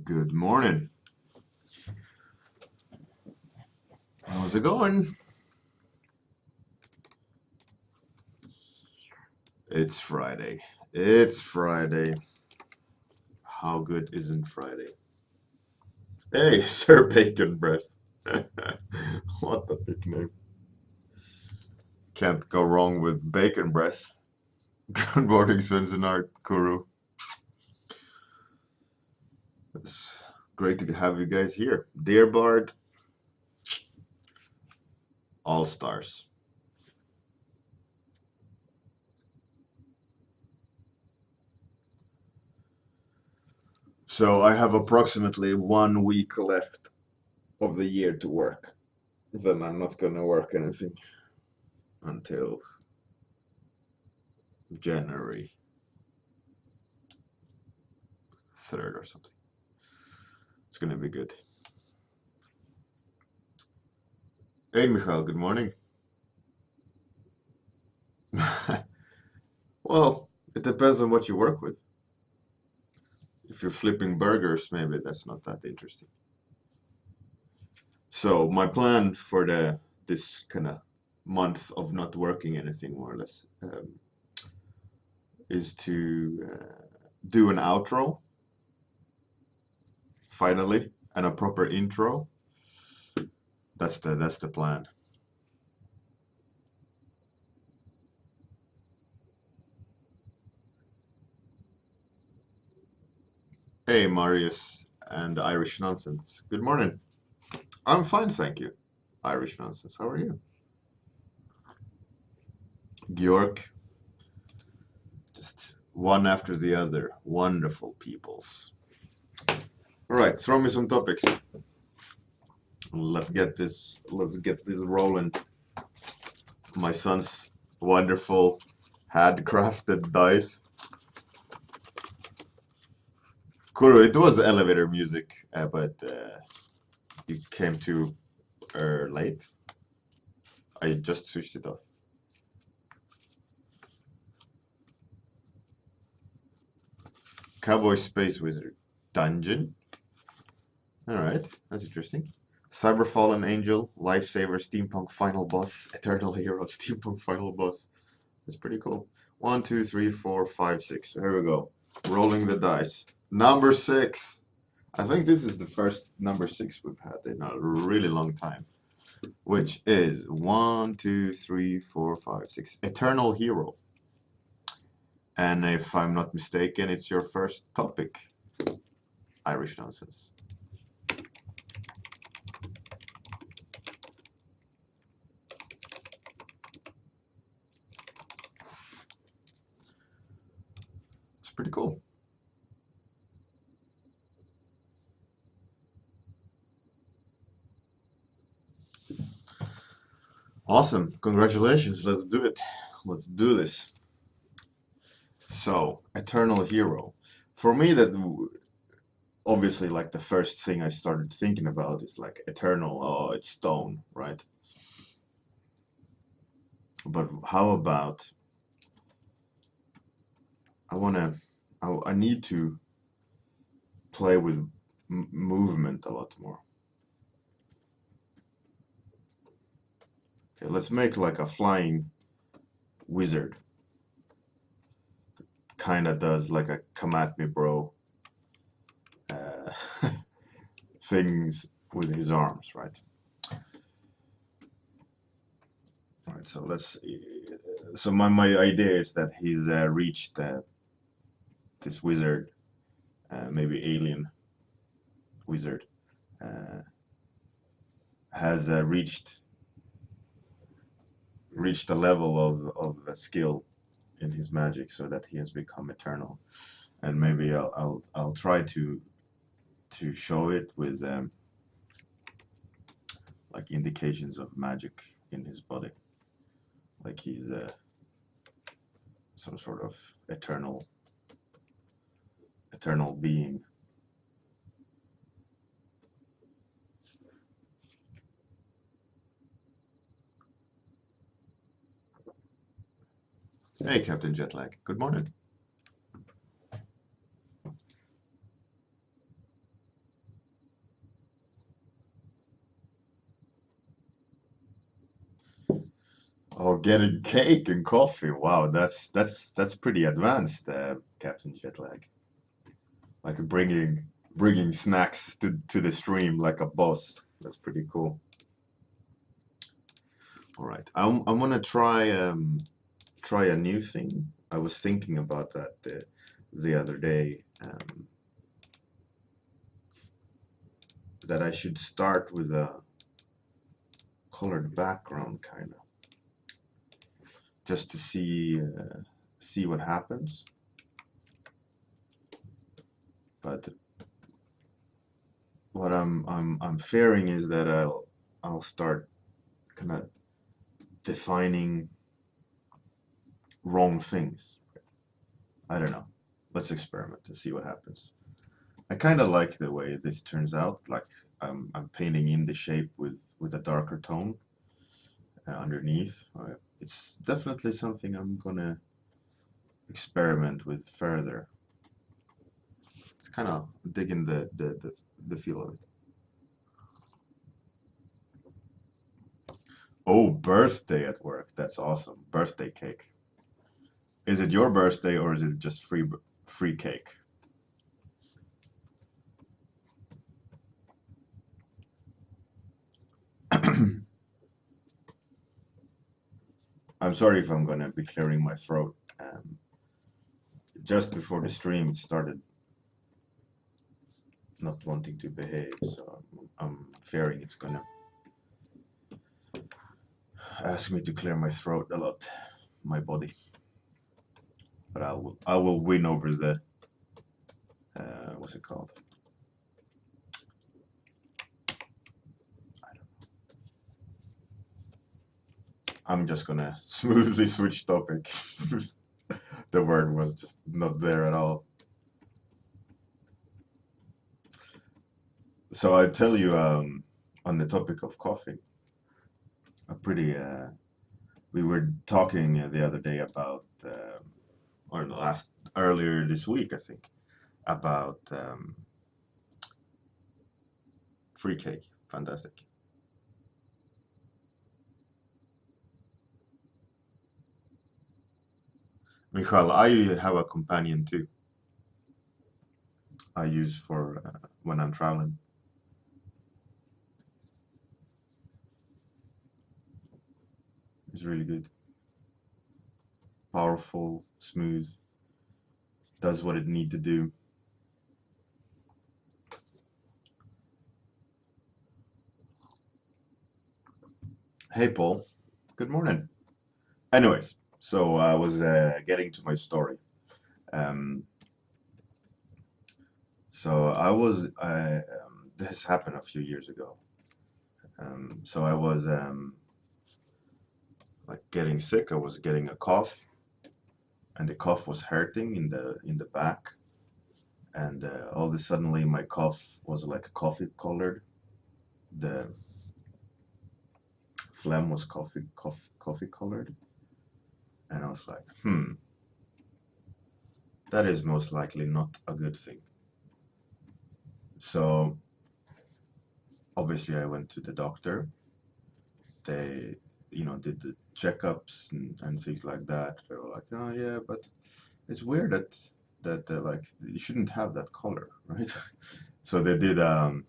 Good morning. How's it going? It's Friday. It's Friday. How good isn't Friday? Hey, Sir Bacon Breath. What a nickname. Can't go wrong with Bacon Breath. Good morning, Svensenart Kuru. It's great to have you guys here. Dear Bard, all stars. So I have approximately 1 week left of the year to work. Then I'm not gonna work anything until January 3rd or something. It's gonna be good. Hey, Michael, good morning. Well, it depends on what you work with. If you're flipping burgers, maybe that's not that interesting. So my plan for this kind of month of not working anything, more or less, is to do an outro, finally, and a proper intro. That's the plan. Hey, Marius and Irish Nonsense. Good morning. I'm fine, thank you. Irish Nonsense, how are you? Bjork, just one after the other. Wonderful peoples. All right, throw me some topics. Let's get this rolling. My son's wonderful handcrafted dice. Kuro, it was elevator music, but you came too late. I just switched it off. Cowboy Space Wizard Dungeon. All right, that's interesting. Cyber Fallen Angel, Lifesaver, Steampunk Final Boss, Eternal Hero, Steampunk Final Boss. That's pretty cool. 1, 2, 3, 4, 5, 6. Here we go. Rolling the dice. Number 6. I think this is the first number 6 we've had in a really long time. Which is 1, 2, 3, 4, 5, 6. Eternal Hero. And if I'm not mistaken, it's your first topic. Irish Nonsense. It's pretty cool. Awesome. Congratulations. Let's do it. Let's do this. So, Eternal Hero. For me, that obviously, like, the first thing I started thinking about is like Eternal. Oh, it's stone, right? But how about I need to play with movement a lot more. Okay, let's make like a flying wizard. Kind of does like a come at me, bro, uh, things with his arms, right? All right, so let's. So my idea is that he's reached this wizard, maybe alien wizard, uh, has reached a level of skill in his magic, so that he has become eternal. And maybe I'll try to show it with like indications of magic in his body, like he's some sort of eternal being. Hey, Captain Jetlag. Good morning. Oh, getting cake and coffee. Wow, that's pretty advanced, Captain Jetlag. Like bringing snacks to the stream like a boss. That's pretty cool. All right, I'm gonna try a new thing. I was thinking about that the other day. That I should start with a colored background, kind of, just to see what happens. But what I'm fearing is that I'll start kind of defining wrong things. I don't know. Let's experiment and see what happens. I kind of like the way this turns out. Like I'm painting in the shape with a darker tone underneath. It's definitely something I'm gonna experiment with further. It's kind of digging the feel of it. Oh, birthday at work. That's awesome. Birthday cake. Is it your birthday or is it just free cake? I'm sorry if I'm gonna be clearing my throat. Just before the stream started not wanting to behave, so I'm fearing it's gonna ask me to clear my throat a lot, my body. But I will win over the what's it called? I don't know. I'm just gonna smoothly switch topic. The word was just not there at all. So I tell you, on the topic of coffee, a pretty we were talking the other day about, or earlier this week, I think, about free cake. Fantastic. Michal, I have a companion too. I use for when I'm traveling. It's really good. Powerful, smooth, does what it need to do. Hey, Paul. Good morning. Anyways, so I was getting to my story. Um, so I was, this happened a few years ago. So I was like getting sick. I was getting a cough, and the cough was hurting in the back, and all of a suddenly my cough was like coffee colored. The phlegm was coffee colored, and I was like, that is most likely not a good thing. So obviously I went to the doctor. They, did the checkups and things like that. They were like, oh yeah, but it's weird that like you shouldn't have that color, right? So they did um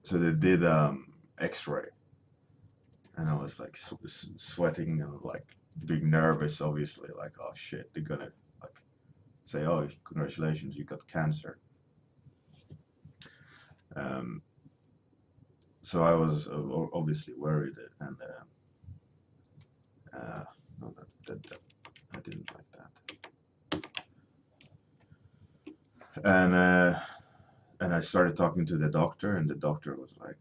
so they did X-ray, and I was like sweating and like being nervous, obviously, like, oh shit, they're gonna like say, oh, congratulations, you got cancer. Um, so I was obviously worried, and no, that I didn't like that. And I started talking to the doctor, and the doctor was like,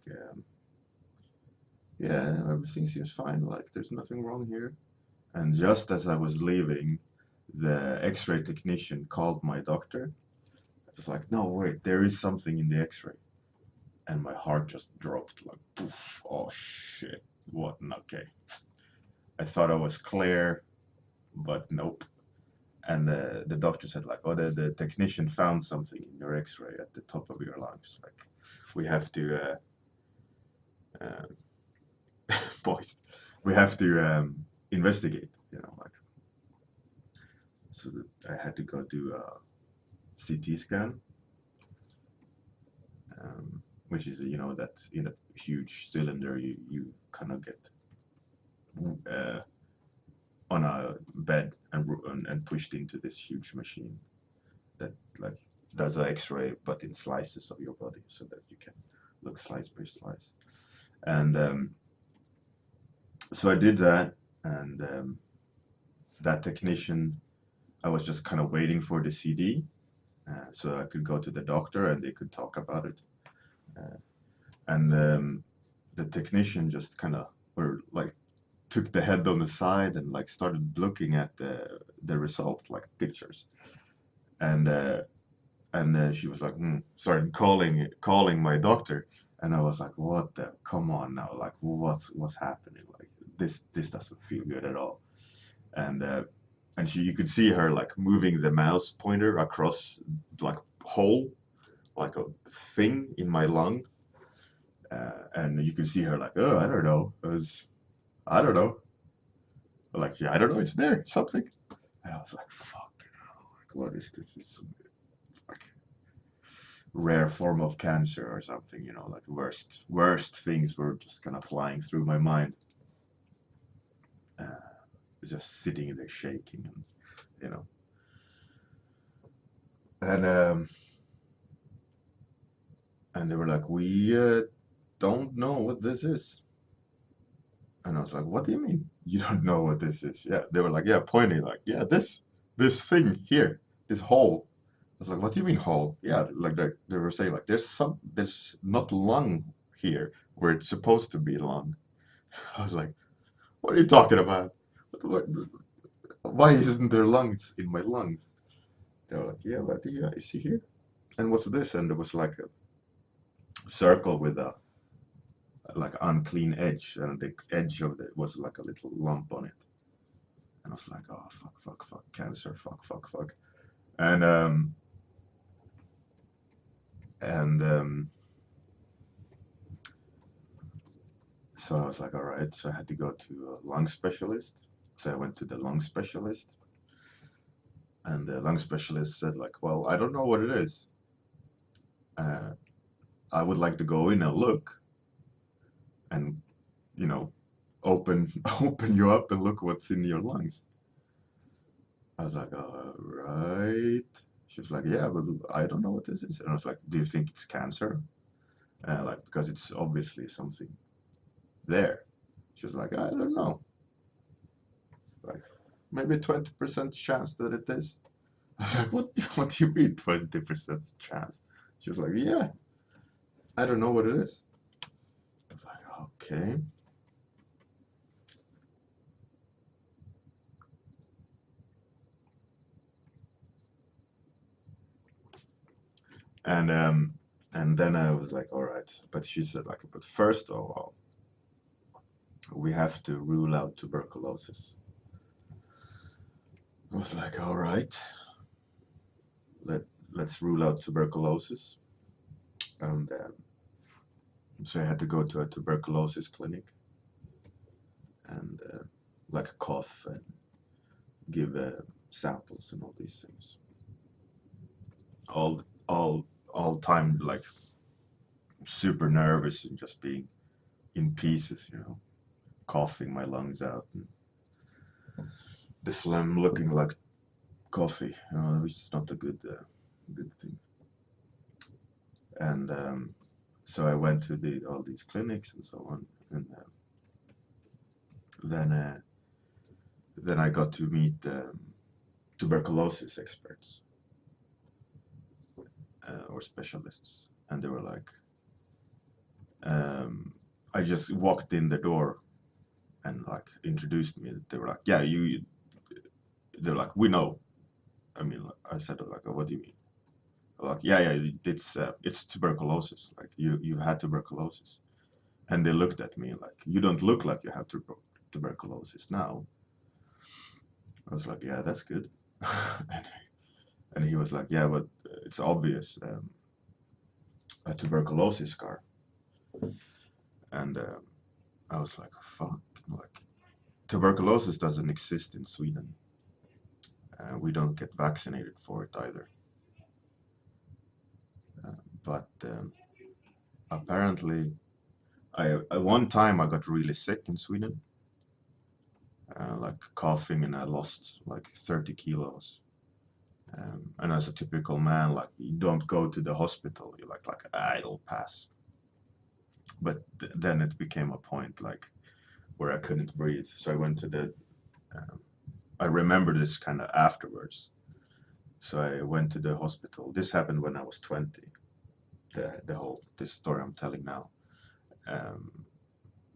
yeah, everything seems fine. Like, there's nothing wrong here. And just as I was leaving, the X-ray technician called my doctor. I was like, no, wait, there is something in the X-ray. And my heart just dropped, like, poof, oh shit, what? Okay. I thought I was clear, but nope. And the doctor said, like, oh, the technician found something in your X-ray at the top of your lungs. Like, we have to boys, we have to investigate, like, so that I had to go do a CT scan, which is, that in a huge cylinder you kind of get uh, on a bed and pushed into this huge machine that like does an X-ray but in slices of your body so that you can look slice by slice. And so I did that, and that technician, I was just kind of waiting for the CD so I could go to the doctor and they could talk about it. And the technician just kind of, or like, took the head on the side and like started looking at the results, like pictures, and she was like, started calling my doctor, and I was like, what the, come on now, like what's happening, like this doesn't feel good at all. And you could see her like moving the mouse pointer across like hole, like a thing in my lung, and you could see her like, oh, I don't know, I don't know, like, yeah, I don't know, it's there, something. And I was like, fuck, like, what is this? Is like rare form of cancer or something, like worst things were just kind of flying through my mind. Just sitting there shaking, and and they were like, we don't know what this is. And I was like, what do you mean you don't know what this is? Yeah, they were like, yeah, pointing, like, yeah, this thing here, this hole. I was like, what do you mean hole? Yeah, like they were saying, like, there's not lung here where it's supposed to be lung. I was like, what are you talking about? What, why isn't there lungs in my lungs? They were like, yeah, but yeah, you see here? And what's this? And there was like a circle with a like unclean edge, and the edge of it was like a little lump on it. And I was like, oh, fuck, cancer, fuck. And and so I was like, all right. So I had to go to a lung specialist. So I went to the lung specialist, and the lung specialist said, like, well, I don't know what it is. Uh, I would like to go in and look, and open open you up and look what's in your lungs. I was like, all right. She was like, yeah, but I don't know what this is. And I was like, do you think it's cancer? Like, because it's obviously something there. She was like, I don't know. Like, maybe 20% chance that it is. I was like, what do you mean 20% chance? She was like, yeah, I don't know what it is. I was like, okay. And then I was like, all right. But she said, like, but first of all, we have to rule out tuberculosis. I was like, all right, let's rule out tuberculosis. And so I had to go to a tuberculosis clinic and like cough and give samples and all these things. All time, like, super nervous and just being in pieces, coughing my lungs out, and the phlegm looking like coffee, which is not a good thing. And so I went to all these clinics and so on, and then I got to meet tuberculosis experts or specialists, and they were like, I just walked in the door and like introduced me. They were like, yeah, they're like, we know. I mean, I said, like, what do you mean? Like, yeah, it's tuberculosis. Like, you've had tuberculosis. And they looked at me like, you don't look like you have tuberculosis now. I was like, yeah, that's good. And he was like, yeah, but it's obvious, a tuberculosis scar. And I was like, fuck. Like, tuberculosis doesn't exist in Sweden. We don't get vaccinated for it either. But apparently, at one time I got really sick in Sweden, like coughing, and I lost like 30 kilos. And as a typical man, like you don't go to the hospital. You're like it'll pass. But then it became a point like where I couldn't breathe. So I went to the. Um, I remember this kind of afterwards. So I went to the hospital. This happened when I was 20. The whole this story I'm telling now. Um,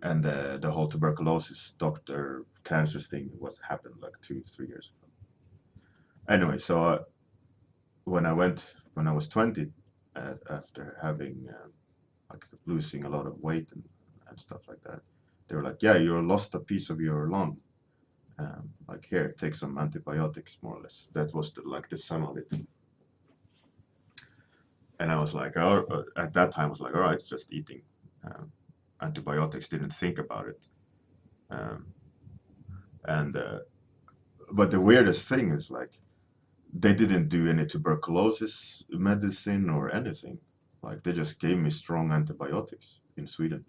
and the whole tuberculosis doctor cancer thing was happened like 2 3 years ago. Anyway, so when I was 20, after having like losing a lot of weight and stuff like that, they were like, yeah, you lost a piece of your lung. Like here, take some antibiotics, more or less. That was like the sum of it. And I was like, oh, at that time, I was like, all right, it's just eating antibiotics. Didn't think about it. Um, and but the weirdest thing is like they didn't do any tuberculosis medicine or anything. Like they just gave me strong antibiotics in Sweden.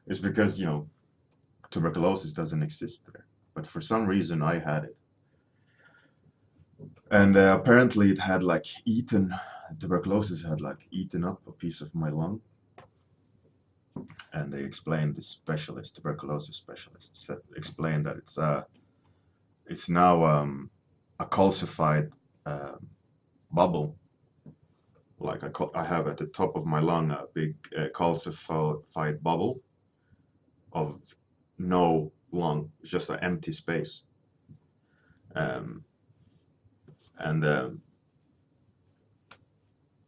It's because tuberculosis doesn't exist there, but for some reason I had it, and apparently it had like eaten tuberculosis had like eaten up a piece of my lung. And they explained, the specialist, tuberculosis specialist, explained that it's now a calcified bubble. Like I have at the top of my lung a big calcified bubble of no lung. It's just an empty space. Um, and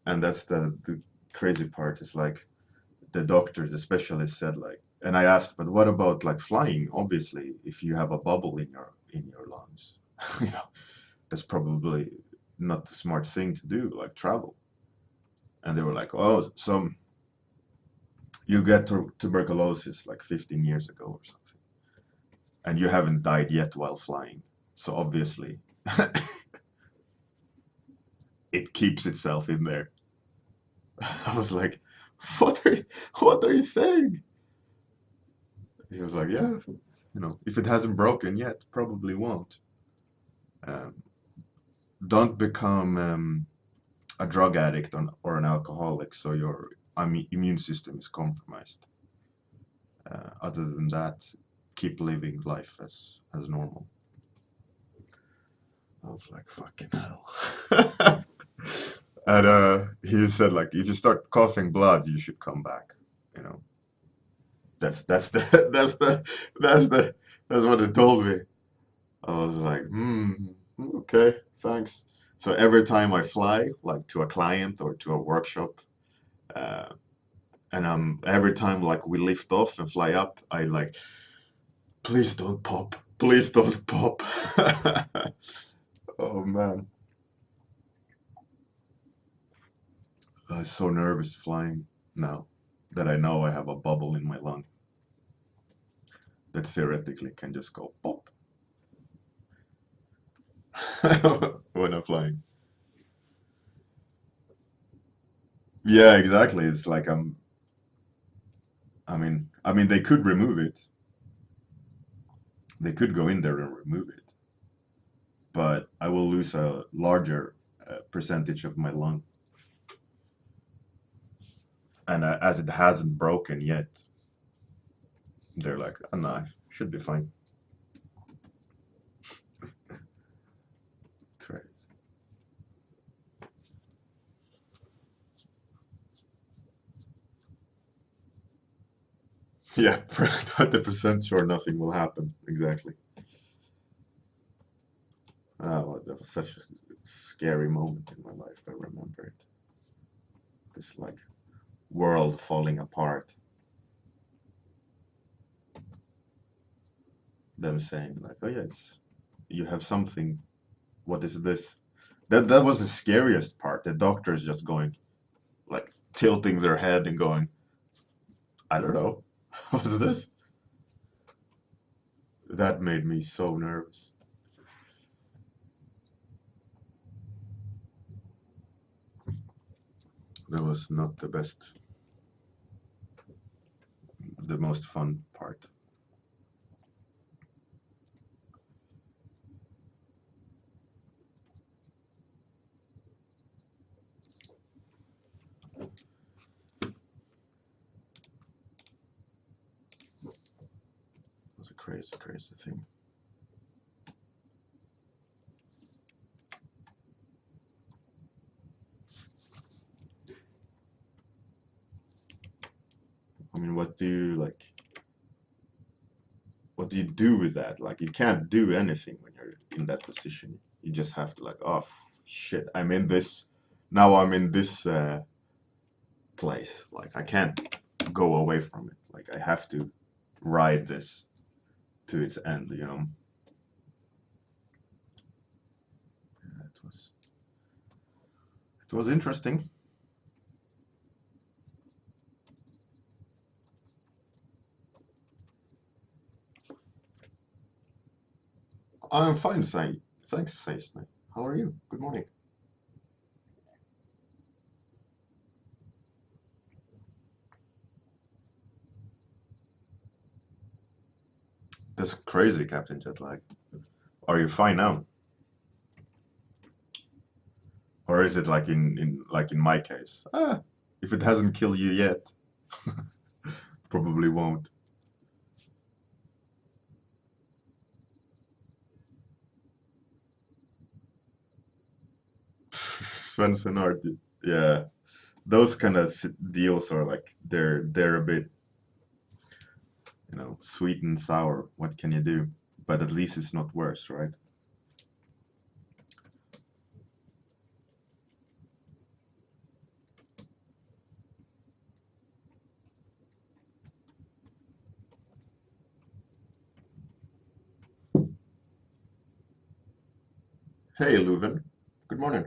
and that's the crazy part is like the doctor, the specialist said like, and I asked, but what about like flying? Obviously, if you have a bubble in your lungs, that's probably not the smart thing to do, like travel. And they were like, oh, so you get tuberculosis like 15 years ago or something, and you haven't died yet while flying. So obviously, it keeps itself in there. I was like, what are you saying? He was like, yeah, if it hasn't broken yet, probably won't. Um, don't become a drug addict or an alcoholic, so your immune system is compromised. Other than that, keep living life as normal. I was like, fucking hell. And he said like, if you start coughing blood, you should come back. You know, that's the that's what he told me. I was like, okay, thanks. So every time I fly, like to a client or to a workshop, uh, and every time like we lift off and fly up, I like, please don't pop, please don't pop. Oh man, I'm so nervous flying now that I know I have a bubble in my lung that theoretically can just go pop when I'm flying. Yeah, exactly. It's like I mean, they could remove it. They could go in there and remove it, but I will lose a larger percentage of my lung. And as it hasn't broken yet, they're like, oh, no, should be fine. Crazy. Yeah, 20% sure nothing will happen. Exactly. Oh, that was such a scary moment in my life. I remember it. This like world falling apart. Them saying like, "Oh yeah, you have something. What is this?" That was the scariest part. The doctors just going like tilting their head and going, "I don't know, what's this?" That made me so nervous. That was not the best, the most fun part. It was a crazy, crazy thing. I mean, what do you like? What do you do with that? Like, you can't do anything when you're in that position. You just have to like, oh shit, I'm in this. Now I'm in this place. Like, I can't go away from it. Like, I have to ride this to its end. You know. Yeah, it was interesting. I'm fine, thanks, Saisne. How are you? Good morning. That's crazy, Captain Jetlag. Are you fine now? Or is it like in my case? Ah, if it hasn't killed you yet, probably won't. Svensson art, yeah. Those kind of deals are like they're a bit, sweet and sour. What can you do? But at least it's not worse, right? Hey, Leuven. Good morning.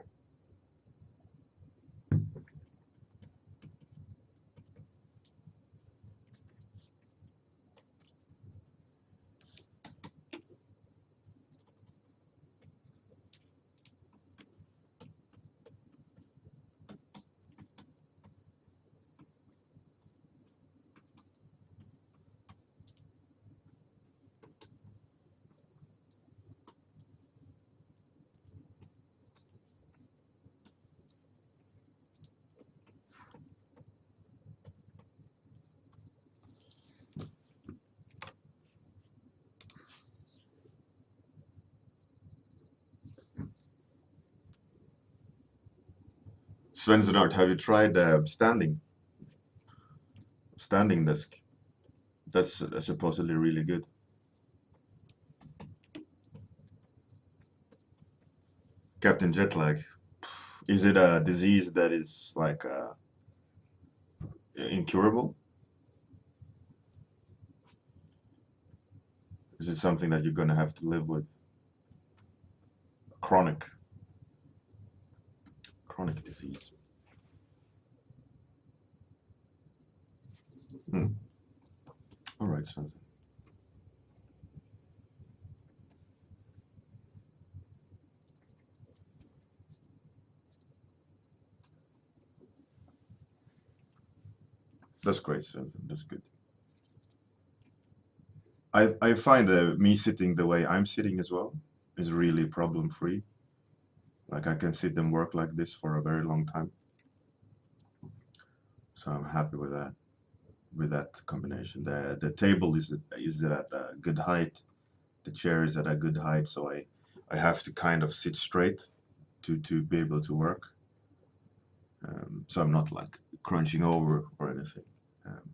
Svensson art, have you tried standing desk? That's supposedly really good. Captain Jetlag, is it a disease that is like incurable? Is it something that you're gonna have to live with? Chronic, chronic disease. Hmm. All right, Svensson. That's great, Svensson. That's good. I find me sitting the way I'm sitting as well is really problem free. Like I can sit and work like this for a very long time. So I'm happy with that combination. The table is at a good height. The chair is at a good height, so I have to kind of sit straight to be able to work. So I'm not like crunching over or anything. Um,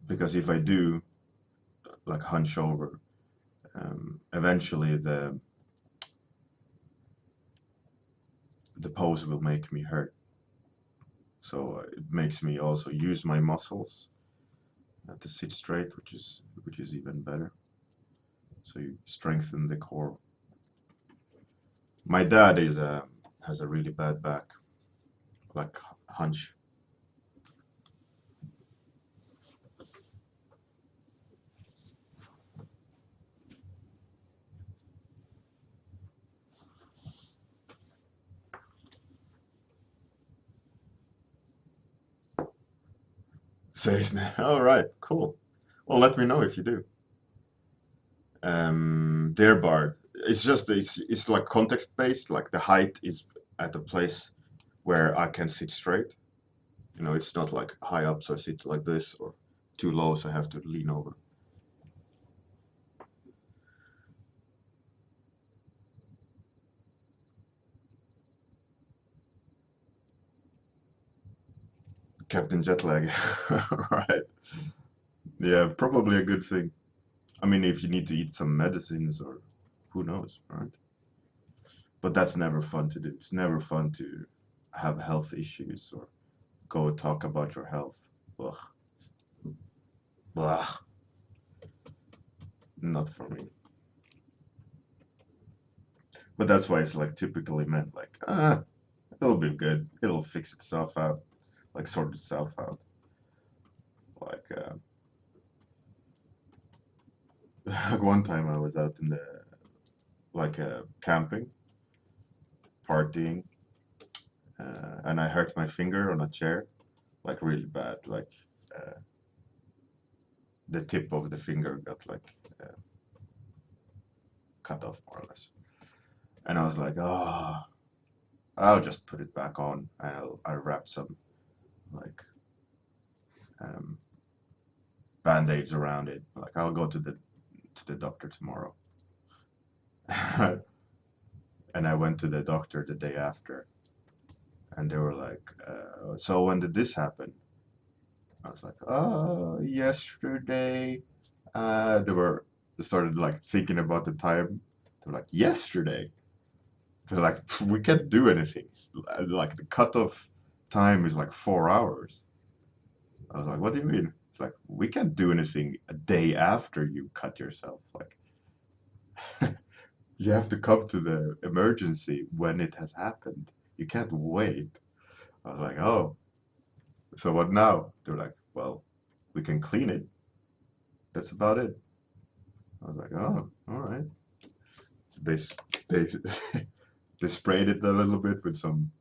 because if I do like hunch over, eventually the pose will make me hurt. So it makes me also use my muscles to sit straight, which is even better. So you strengthen the core. My dad has a really bad back, like hunch. Says all right, cool. Well, let me know if you do. Deer bar. It's like context based. Like the height is at a place where I can sit straight. You know, it's not like high up, so I sit like this, or too low, so I have to lean over. Captain Jetlag. Right. Yeah, probably a good thing. I mean, if you need to eat some medicines or who knows, right? But that's never fun to do. It's never fun to have health issues or go talk about your health. Ugh. Blah. Not for me. But that's why it's like typically meant like, it'll be good. It'll fix itself out. Like sort itself out. Like, like one time I was out in the, like, camping, partying, and I hurt my finger on a chair, like really bad. Like, the tip of the finger got like cut off more or less. And I was like, oh, I'll just put it back on. I'll wrap some like um, band-aids around it. Like I'll go to the doctor tomorrow. And I went to the doctor the day after, and they were like, "So when did this happen?" I was like, "Oh, yesterday." They started like thinking about the time. They were like, "Yesterday." They're like, "We can't do anything. Like the cutoff time is like 4 hours." I was like, "What do you mean?" It's like, "We can't do anything a day after you cut yourself. Like, you have to come to the emergency when it has happened. You can't wait." I was like, "Oh, so what now?" They're like, "Well, we can clean it. That's about it." I was like, "Oh, all right." They they they sprayed it a little bit with some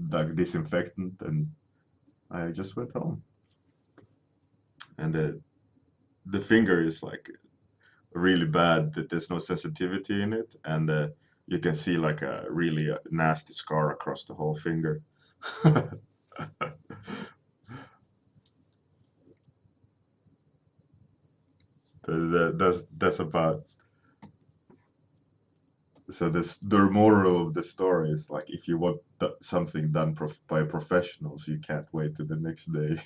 like disinfectant, and I just went home. And the finger is like really bad that there's no sensitivity in it, and you can see like a really nasty scar across the whole finger. That's about. So the moral of the story is like if you want something done by professionals, you can't wait till the next day.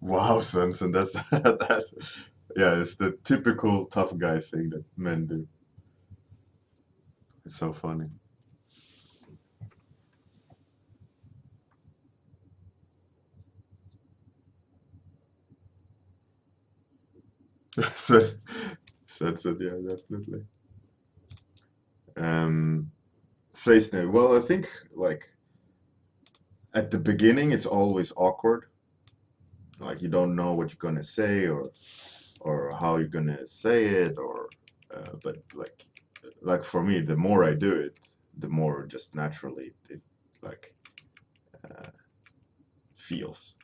Wow, Samson, that's that's yeah, it's the typical tough guy thing that men do. It's so funny. So, Samson, yeah, definitely. Um, Says no. Well, I think like at the beginning, it's always awkward. Like you don't know what you're gonna say or how you're gonna say it or but like for me, the more I do it, the more just naturally it like uh, feels.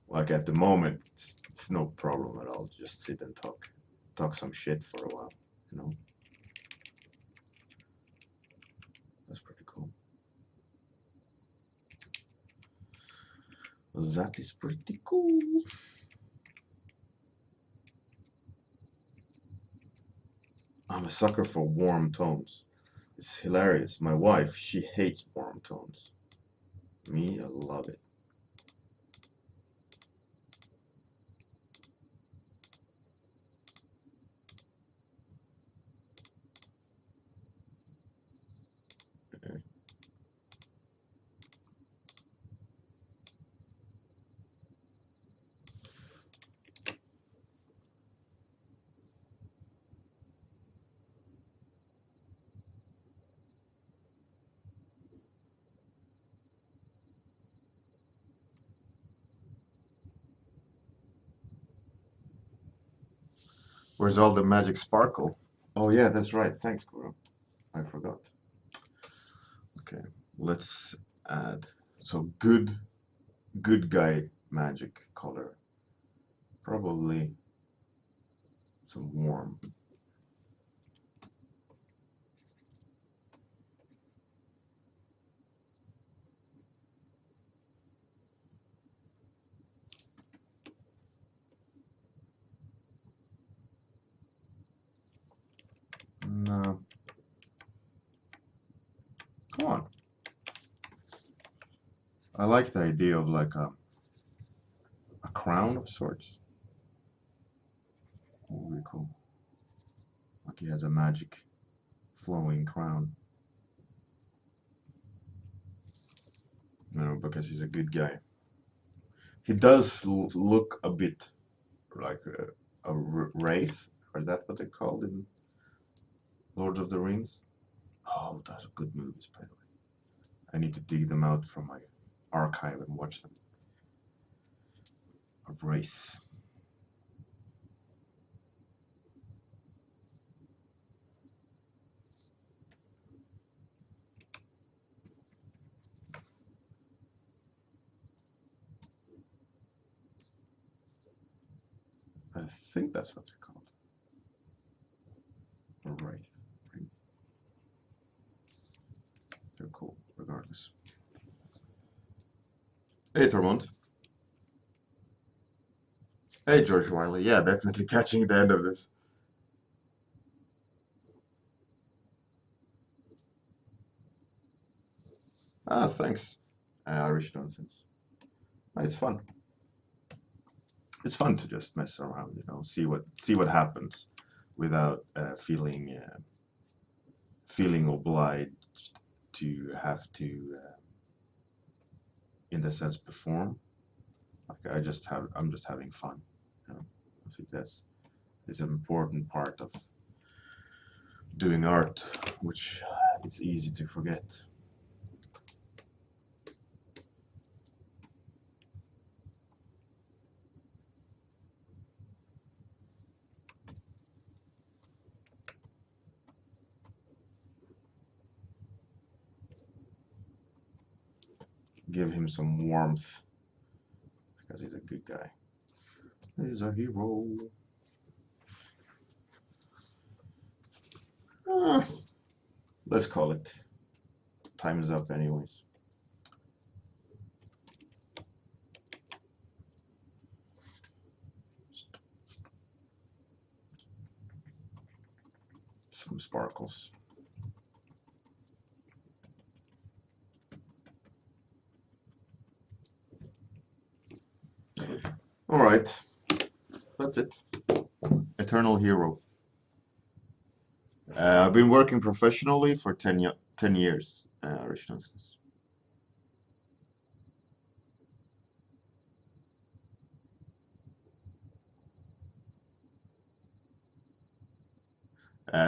Like at the moment, it's no problem at all. Just sit and talk some shit for a while. you know. That's pretty cool. That is pretty cool. I'm a sucker for warm tones. It's hilarious. My wife, she hates warm tones. Me, I love it. Okay. Where's all the magic sparkle? Oh yeah, that's right. Thanks, Guru. I forgot. Okay, let's add. So good guy magic color. Probably some warm. No. Come on. I like the idea of like a crown of sorts. Really cool. Like he has a magic flowing crown. You know, because he's a good guy. He does look a bit like a wraith, or is that what they're called in Lord of the Rings? Oh, those are good movies, by the way. I need to dig them out from my archive and watch them. A wraith. I think that's what they're called. A wraith. They're cool, regardless. Hey, Tormund. Hey, George Wiley. Yeah, definitely catching the end of this. Ah, thanks. Irish nonsense. It's fun. It's fun to just mess around, you know, see what happens, without feeling obliged to have to, in the sense, perform. Like I'm just having fun. You know, I think that's is an important part of doing art, which it's easy to forget. Give him some warmth because he's a good guy. He's a hero. Ah, let's call it. Time is up, anyways. Some sparkles. All right, that's it. Eternal hero. I've been working professionally for 10 years, Rich Nonsense.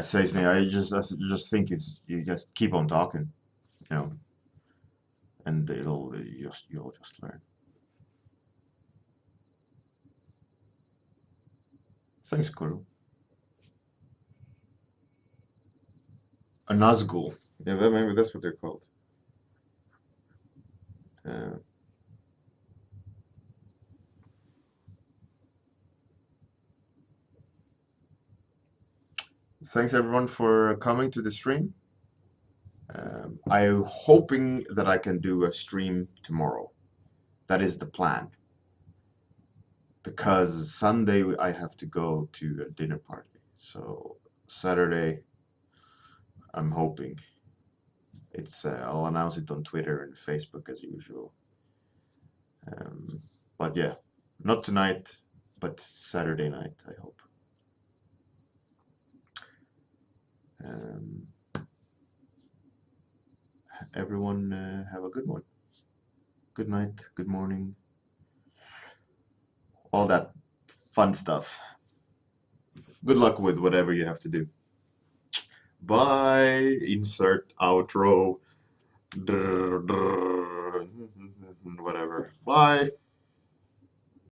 Says I just think it's you just keep on talking, you know, and you'll just learn. Thanks, Kuru. A Nazgul. Yeah, maybe that's what they're called. Uh, thanks everyone for coming to the stream. I'm hoping that I can do a stream tomorrow. That is the plan. Because Sunday I have to go to a dinner party. So Saturday, I'm hoping. I'll announce it on Twitter and Facebook as usual. But yeah, not tonight, but Saturday night, I hope. Everyone have a good one. Good night, good morning, all that fun stuff. Good luck with whatever you have to do. Bye. Insert outro. Whatever. Bye.